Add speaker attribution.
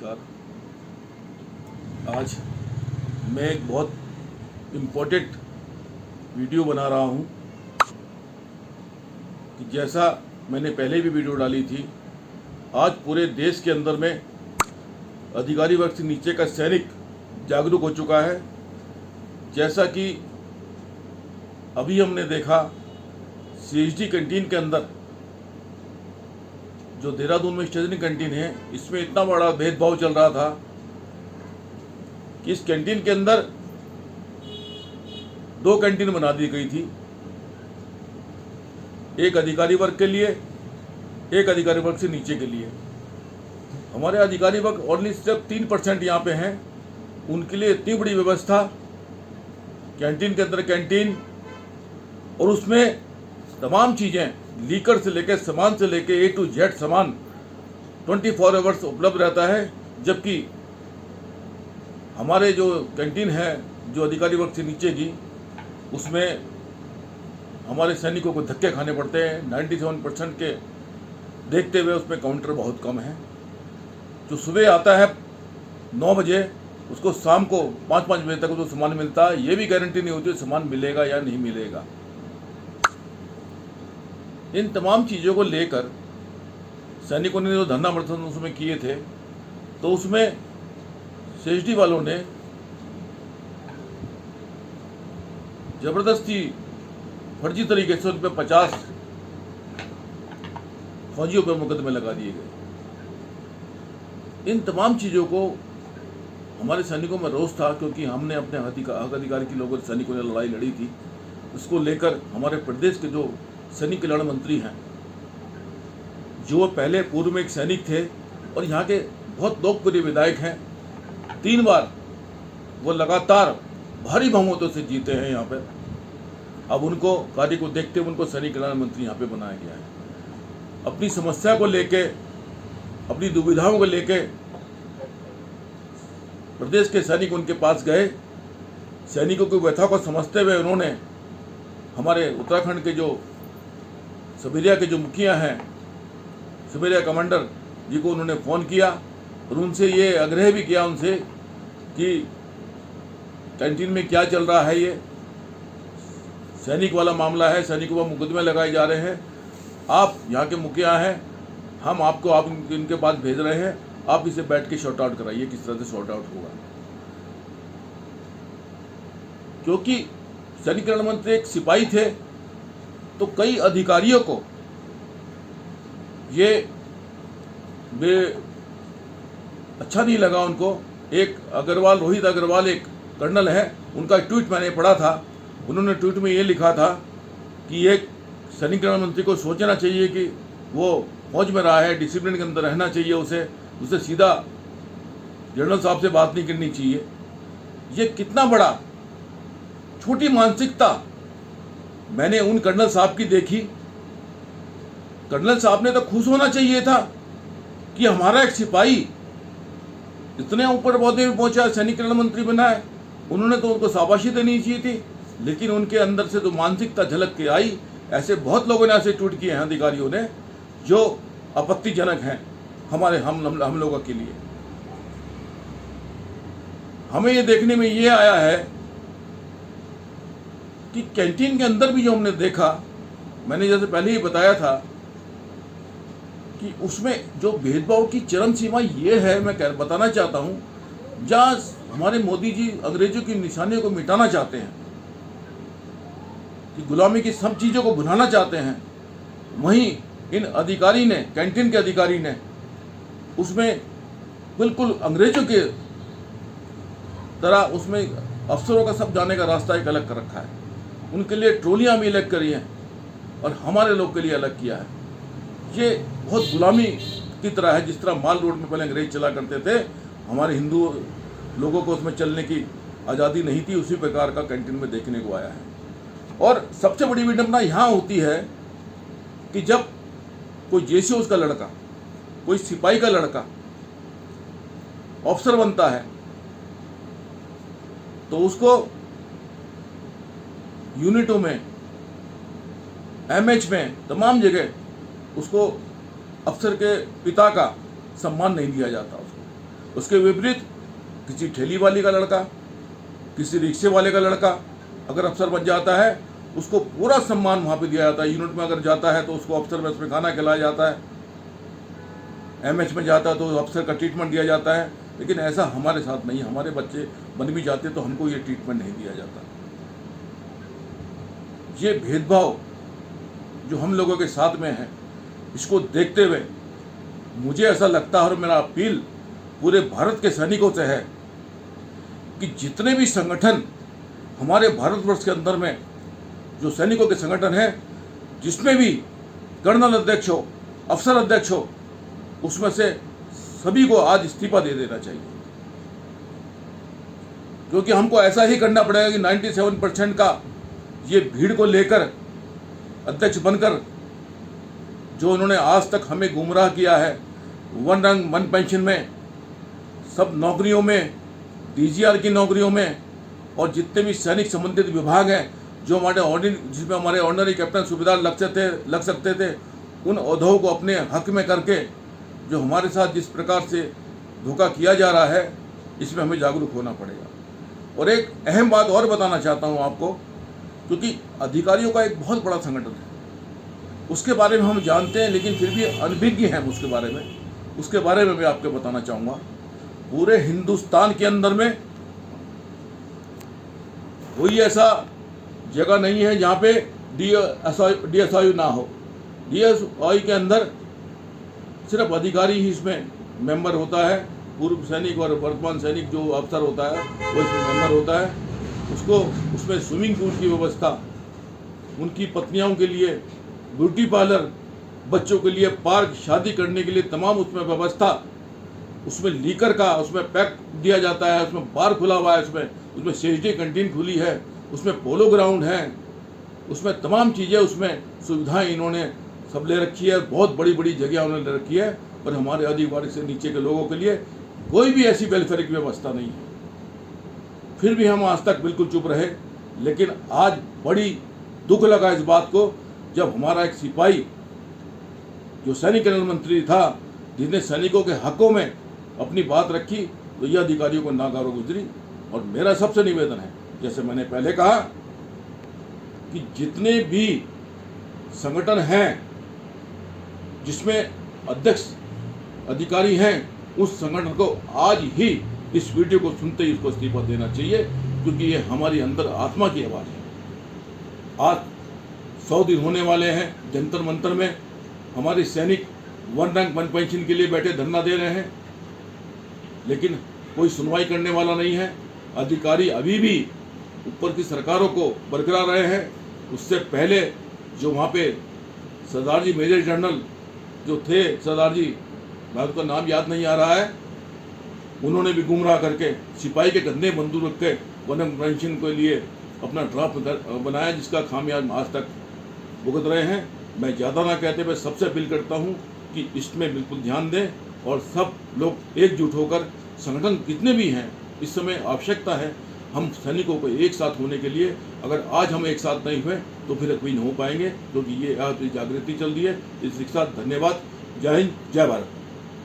Speaker 1: नमस्कार। आज मैं एक बहुत इम्पोर्टेंट वीडियो बना रहा हूं कि जैसा मैंने पहले भी वीडियो डाली थी, आज पूरे देश के अंदर में अधिकारी वर्ग से नीचे का सैनिक जागरूक हो चुका है। जैसा कि अभी हमने देखा सीएचडी कैंटीन के अंदर, जो देहरादून में स्टेशनरी कैंटीन है, इसमें इतना बड़ा भेदभाव चल रहा था कि इस कैंटीन के अंदर दो कैंटीन बना दी गई थी, एक अधिकारी वर्ग के लिए, एक अधिकारी वर्ग से नीचे के लिए। हमारे अधिकारी वर्ग ओनली सिर्फ 3% यहाँ पे हैं, उनके लिए इतनी बड़ी व्यवस्था, कैंटीन के अंदर कैंटीन, और उसमें तमाम चीज़ें, लीकर से लेकर सामान से लेकर A to Z सामान 24 आवर्स उपलब्ध रहता है। जबकि हमारे जो कैंटीन है, जो अधिकारी वर्ग से नीचे की, उसमें हमारे सैनिकों को धक्के खाने पड़ते हैं। 97% के देखते हुए उसमें काउंटर बहुत कम है। जो सुबह आता है 9 बजे, उसको शाम को 5-5 बजे तक उसको सामान मिलता है। ये भी गारंटी नहीं होती सामान मिलेगा या नहीं मिलेगा। इन तमाम चीज़ों को लेकर सैनिकों ने जो धरना प्रदर्शन उसमें किए थे, तो उसमें सीएचडी वालों ने जबरदस्ती फर्जी तरीके से उन पर 50 फौजियों पर मुकदमे लगा दिए गए। इन तमाम चीज़ों को हमारे सैनिकों में रोष था, क्योंकि हमने अपने हक अधिकार की लोगों सैनिकों ने लड़ाई लड़ी थी। उसको लेकर हमारे प्रदेश के जो सैनिक कल्याण मंत्री हैं, जो पहले पूर्व में एक सैनिक थे और यहाँ के बहुत लोकप्रिय विधायक हैं, 3 बार वो लगातार भारी बहुमतों से जीते हैं यहाँ पे। अब उनको कार्य को देखते हुए उनको सैनिक कल्याण मंत्री यहाँ पे बनाया गया है। अपनी समस्या को लेके, अपनी दुविधाओं को लेके प्रदेश के सैनिक उनके पास गए। सैनिकों की व्यथा को समझते हुए उन्होंने हमारे उत्तराखंड के जो सबेरिया के जो मुखिया हैं, सबेरिया कमांडर जी को उन्होंने फ़ोन किया और उनसे ये आग्रह भी किया उनसे कि कैंटीन में क्या चल रहा है, ये सैनिक वाला मामला है, सैनिकों पर मुकदमे लगाए जा रहे हैं। आप यहाँ के मुखिया हैं, हम आपको इनके पास भेज रहे हैं, आप इसे बैठ के शॉर्ट आउट कराइए, किस तरह से शॉर्ट आउट होगा। क्योंकि सैनिक कल्याण मंत्री एक सिपाही थे, तो कई अधिकारियों को ये अच्छा नहीं लगा उनको। एक अग्रवाल, रोहित अग्रवाल एक कर्नल है, उनका ट्वीट मैंने पढ़ा था। उन्होंने ट्वीट में ये लिखा था कि एक सैनिक कल्याण मंत्री को सोचना चाहिए कि वो फौज में रहा है, डिसिप्लिन के अंदर रहना चाहिए, उसे सीधा जनरल साहब से बात नहीं करनी चाहिए। ये कितना बड़ा छोटी मानसिकता मैंने उन कर्नल साहब की देखी। कर्नल साहब ने तो खुश होना चाहिए था कि हमारा एक सिपाही इतने ऊपर पौधे में पहुंचा, सैनिक कल्याण मंत्री बना है। उन्होंने तो उनको शाबाशी देनी चाहिए थी, लेकिन उनके अंदर से जो मानसिकता झलक के आई, ऐसे बहुत लोगों ने ऐसे ट्वीट किए हैं अधिकारियों ने, जो आपत्तिजनक हैं हमारे हम लोगों के लिए। हमें ये देखने में ये आया है कि कैंटीन के अंदर भी जो हमने देखा, मैंने जैसे पहले ही बताया था कि उसमें जो भेदभाव की चरम सीमा ये है, मैं बताना चाहता हूँ, जहाँ हमारे मोदी जी अंग्रेजों की निशानियों को मिटाना चाहते हैं, कि गुलामी की सब चीज़ों को भुलाना चाहते हैं, वहीं इन अधिकारी ने, कैंटीन के अधिकारी ने, उसमें बिल्कुल अंग्रेजों के तरह उसमें अफसरों का सब जाने का रास्ता एक अलग कर रखा है। उनके लिए ट्रोलियां भी अलग करी हैं और हमारे लोग के लिए अलग किया है। ये बहुत गुलामी की तरह है। जिस तरह माल रोड में पहले अंग्रेज चला करते थे, हमारे हिंदू लोगों को उसमें चलने की आज़ादी नहीं थी, उसी प्रकार का कैंटीन में देखने को आया है। और सबसे बड़ी विडंबना यहाँ होती है कि जब कोई जैसे उसका लड़का, कोई सिपाही का लड़का अफसर बनता है, तो उसको यूनिटों में, एमएच में, तमाम जगह उसको अफसर के पिता का सम्मान नहीं दिया जाता उसको। उसके विपरीत किसी ठेली वाले का लड़का, किसी रिक्शे वाले का लड़का अगर अफसर बन जाता है, उसको पूरा सम्मान वहाँ पे दिया जाता है। यूनिट में अगर जाता है तो उसको अफसर में उसमें खाना खिलाया जाता है, एमएच में जाता है तो अफसर का ट्रीटमेंट दिया जाता है। लेकिन ऐसा हमारे साथ नहीं, हमारे बच्चे बन भी जाते तो हमको ये ट्रीटमेंट नहीं दिया जाता। ये भेदभाव जो हम लोगों के साथ में है, इसको देखते हुए मुझे ऐसा लगता है और मेरा अपील पूरे भारत के सैनिकों से है कि जितने भी संगठन हमारे भारतवर्ष के अंदर में जो सैनिकों के संगठन है, जिसमें भी कर्नल अध्यक्ष हो, अफसर अध्यक्ष हो, उसमें से सभी को आज इस्तीफा दे देना चाहिए। क्योंकि हमको ऐसा ही करना पड़ेगा कि 97% का ये भीड़ को लेकर अध्यक्ष बनकर जो उन्होंने आज तक हमें गुमराह किया है, वन रैंक वन पेंशन में, सब नौकरियों में, डीजीआर की नौकरियों में, और जितने भी सैनिक संबंधित विभाग हैं जो जिसमें हमारे ऑर्डिनरी कैप्टन सूबेदार लग सकते थे, उन ओहदों को अपने हक में करके जो हमारे साथ जिस प्रकार से धोखा किया जा रहा है, इसमें हमें जागरूक होना पड़ेगा। और एक अहम बात और बताना चाहता हूँ आपको, क्योंकि अधिकारियों का एक बहुत बड़ा संगठन है, उसके बारे में हम जानते हैं लेकिन फिर भी अनभिज्ञ हैं उसके बारे में मैं आपको बताना चाहूँगा। पूरे हिंदुस्तान के अंदर में कोई ऐसा जगह नहीं है जहाँ पे DSI ना हो। DSI के अंदर सिर्फ अधिकारी ही इसमें मेंबर होता है। पूर्व सैनिक और वर्तमान सैनिक जो अफसर होता है वो इसमें मेंबर होता है। उसको उसमें स्विमिंग पूल की व्यवस्था, उनकी पत्नियों के लिए ब्यूटी पार्लर, बच्चों के लिए पार्क, शादी करने के लिए तमाम उसमें व्यवस्था, उसमें लीकर का उसमें पैक दिया जाता है, उसमें बार खुला हुआ है, उसमें CSD कैंटीन खुली है, उसमें पोलो ग्राउंड है, उसमें तमाम चीज़ें, उसमें सुविधाएं इन्होंने सब ले रखी है। बहुत बड़ी बड़ी जगह उन्होंने ले रखी है, पर हमारे अधिकारी से नीचे के लोगों के लिए कोई भी ऐसी वेलफेयर की व्यवस्था नहीं है। फिर भी हम आज तक बिल्कुल चुप रहे। लेकिन आज बड़ी दुख लगा इस बात को, जब हमारा एक सिपाही जो सैनिक कल्याण मंत्री था, जिसने सैनिकों के हकों में अपनी बात रखी, तो यह अधिकारियों को नाकारो गुजरी। और मेरा सबसे निवेदन है, जैसे मैंने पहले कहा, कि जितने भी संगठन हैं जिसमें अध्यक्ष अधिकारी हैं, उस संगठन को आज ही इस वीडियो को सुनते ही इसको इस्तीफा देना चाहिए, क्योंकि ये हमारी अंदर आत्मा की आवाज़ है। आज 100 दिन होने वाले हैं, जंतर मंतर में हमारे सैनिक वन रैंक वन पेंशन के लिए बैठे धरना दे रहे हैं, लेकिन कोई सुनवाई करने वाला नहीं है। अधिकारी अभी भी ऊपर की सरकारों को बरकरार रहे हैं। उससे पहले जो वहाँ पे सरदार जी मेजर जनरल जो थे, सरदार जी, मैं उसका नाम याद नहीं आ रहा है, उन्होंने भी गुमराह करके सिपाही के कंधे बंदूक रख के वन रैंक पेंशन के लिए अपना ड्राफ्ट बनाया, जिसका खामियाजा आज तक भुगत रहे हैं। मैं ज़्यादा ना कहते हुए सबसे अपील करता हूँ कि इसमें बिल्कुल ध्यान दें और सब लोग एकजुट होकर, संगठन जितने भी हैं, इस समय आवश्यकता है हम सैनिकों को एक साथ होने के लिए। अगर आज हम एक साथ नहीं हुए तो फिर कभी नहीं हो पाएंगे, क्योंकि ये जागृति चल रही है। इस के साथ धन्यवाद। जय हिंद, जय भारत।